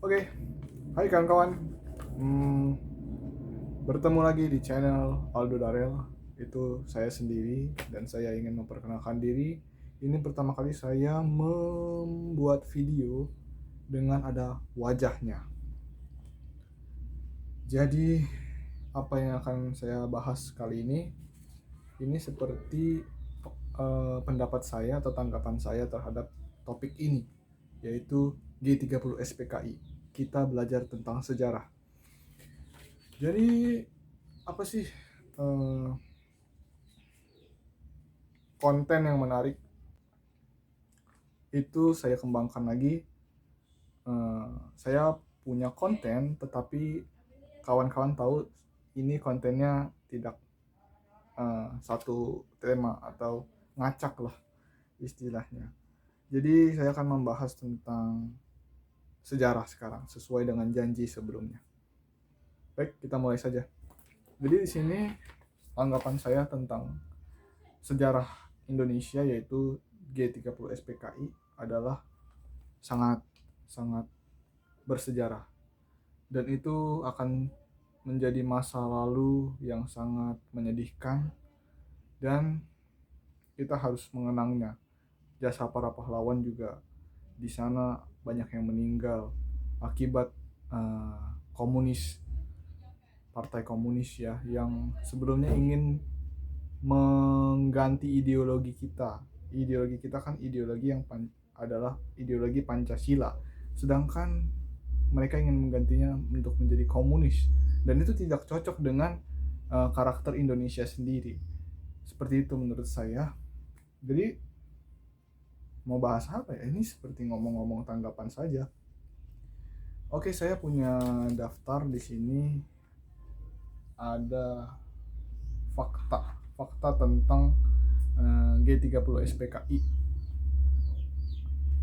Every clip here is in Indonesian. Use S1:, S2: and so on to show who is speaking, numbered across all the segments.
S1: Oke, hai kawan-kawan. Hmm, Bertemu lagi di channel Aldo Darel. Itu saya sendiri dan saya ingin memperkenalkan diri. Ini pertama kali saya membuat video dengan ada wajahnya. Jadi, apa yang akan saya bahas kali ini seperti pendapat saya atau tanggapan saya terhadap topik ini, yaitu G30 SPKI. Kita belajar tentang sejarah. Jadi apa sih eh, konten yang menarik itu saya kembangkan lagi. Saya punya konten, tetapi kawan-kawan tahu ini kontennya tidak satu tema atau ngacak lah istilahnya. Jadi saya akan membahas tentang sejarah sekarang sesuai dengan janji sebelumnya. Baik, kita mulai saja. Jadi di sini anggapan saya tentang sejarah Indonesia yaitu G30 SPKI adalah sangat sangat bersejarah, dan itu akan menjadi masa lalu yang sangat menyedihkan, dan kita harus mengenangnya. Jasa para pahlawan juga di sana banyak yang meninggal akibat komunis, partai komunis ya, yang sebelumnya ingin mengganti ideologi kita. Ideologi kita kan ideologi yang adalah ideologi Pancasila, sedangkan mereka ingin menggantinya untuk menjadi komunis, dan itu tidak cocok dengan karakter Indonesia sendiri. Seperti itu menurut saya. Jadi mau bahas apa ya? Ini seperti ngomong-ngomong tanggapan saja. Oke, saya punya daftar di sini, ada fakta tentang G30 SPKI.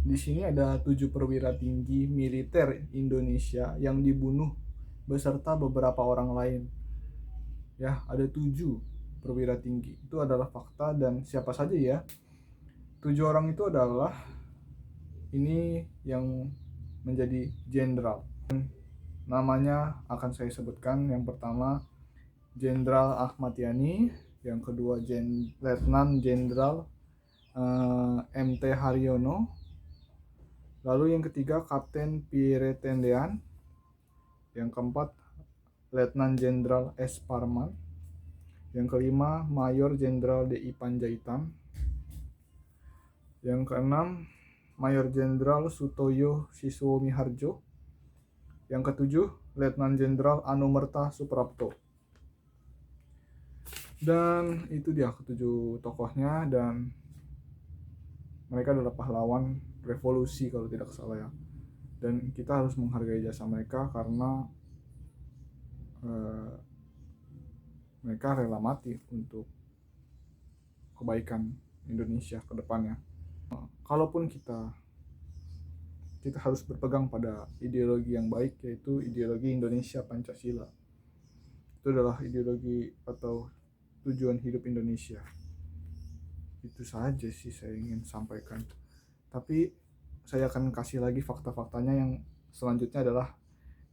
S1: Di sini ada 7 perwira tinggi militer Indonesia yang dibunuh beserta beberapa orang lain. Ya, ada 7 perwira tinggi. Itu adalah fakta, dan siapa saja ya? 7 orang itu adalah ini yang menjadi jenderal. Namanya akan saya sebutkan. Yang pertama Jenderal Ahmad Yani, yang kedua Letnan Jenderal MT Haryono, lalu yang ketiga Kapten Pierre Tendean, yang keempat Letnan Jenderal S. Parman, yang kelima Mayor Jenderal DI Panjaitan, yang keenam Mayor Jenderal Sutoyo Siswo Miharjo, yang ketujuh Letnan Jenderal Anumerta Suprapto. Dan itu dia ketujuh tokohnya, dan mereka adalah pahlawan revolusi kalau tidak salah ya. Dan kita harus menghargai jasa mereka karena mereka rela mati untuk kebaikan Indonesia ke depannya. Kalaupun kita harus berpegang pada ideologi yang baik, yaitu ideologi Indonesia Pancasila. Itu adalah ideologi atau tujuan hidup Indonesia. Itu saja sih saya ingin sampaikan. Tapi saya akan kasih lagi fakta-faktanya. Yang selanjutnya adalah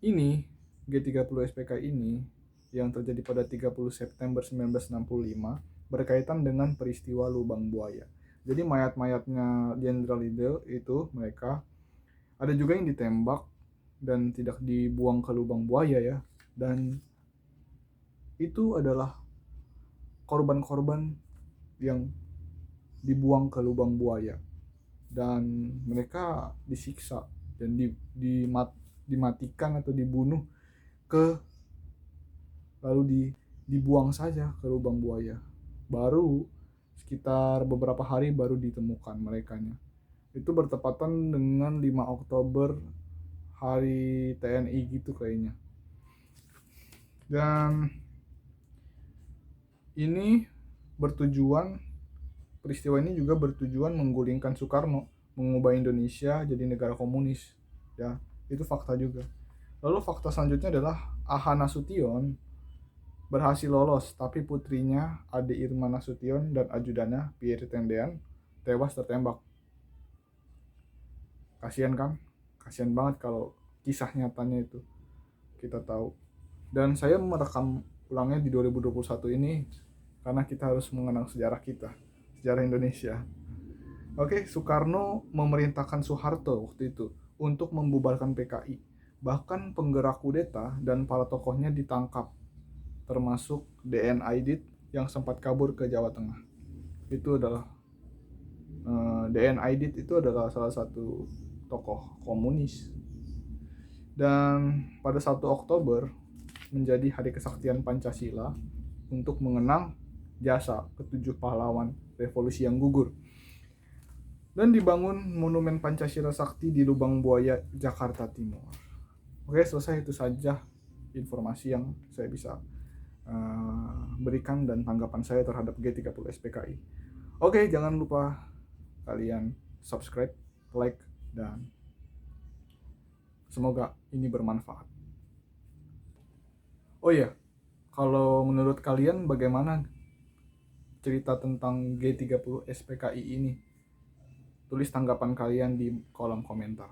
S1: ini G30 SPK ini yang terjadi pada 30 September 1965 berkaitan dengan peristiwa Lubang Buaya. Jadi mayat-mayatnya Jenderal itu mereka ada juga yang ditembak dan tidak dibuang ke lubang buaya ya. Dan itu adalah korban-korban yang dibuang ke lubang buaya, dan mereka disiksa dan dimatikan atau dibunuh ke lalu dibuang saja ke lubang buaya. Baru sekitar beberapa hari baru ditemukan merekanya. Itu bertepatan dengan 5 Oktober, hari TNI gitu kayaknya. Dan ini peristiwa ini juga bertujuan menggulingkan Soekarno, mengubah Indonesia jadi negara komunis. Ya, itu fakta juga. Lalu fakta selanjutnya adalah Aha Nasution berhasil lolos, tapi putrinya Ade Irma Nasution dan ajudannya Pierre Tendean tewas tertembak. Kasihan kan? Kasihan banget kalau kisah nyatanya itu kita tahu. Dan saya merekam ulangnya di 2021 ini karena kita harus mengenang sejarah kita, sejarah Indonesia. Oke, Soekarno memerintahkan Soeharto waktu itu untuk membubarkan PKI. Bahkan penggerak kudeta dan para tokohnya ditangkap, termasuk DN Aidit yang sempat kabur ke Jawa Tengah. Itu adalah DN Aidit itu adalah salah satu tokoh komunis. Dan pada 1 Oktober menjadi Hari Kesaktian Pancasila untuk mengenang jasa ketujuh pahlawan revolusi yang gugur. Dan dibangun Monumen Pancasila Sakti di Lubang Buaya, Jakarta Timur. Oke, selesai, itu saja informasi yang saya bisa berikan dan tanggapan saya terhadap G30 SPKI. Oke, jangan lupa kalian subscribe, like, dan semoga ini bermanfaat. Oh iya, kalau menurut kalian bagaimana cerita tentang G30 SPKI ini? Tulis tanggapan kalian di kolom komentar.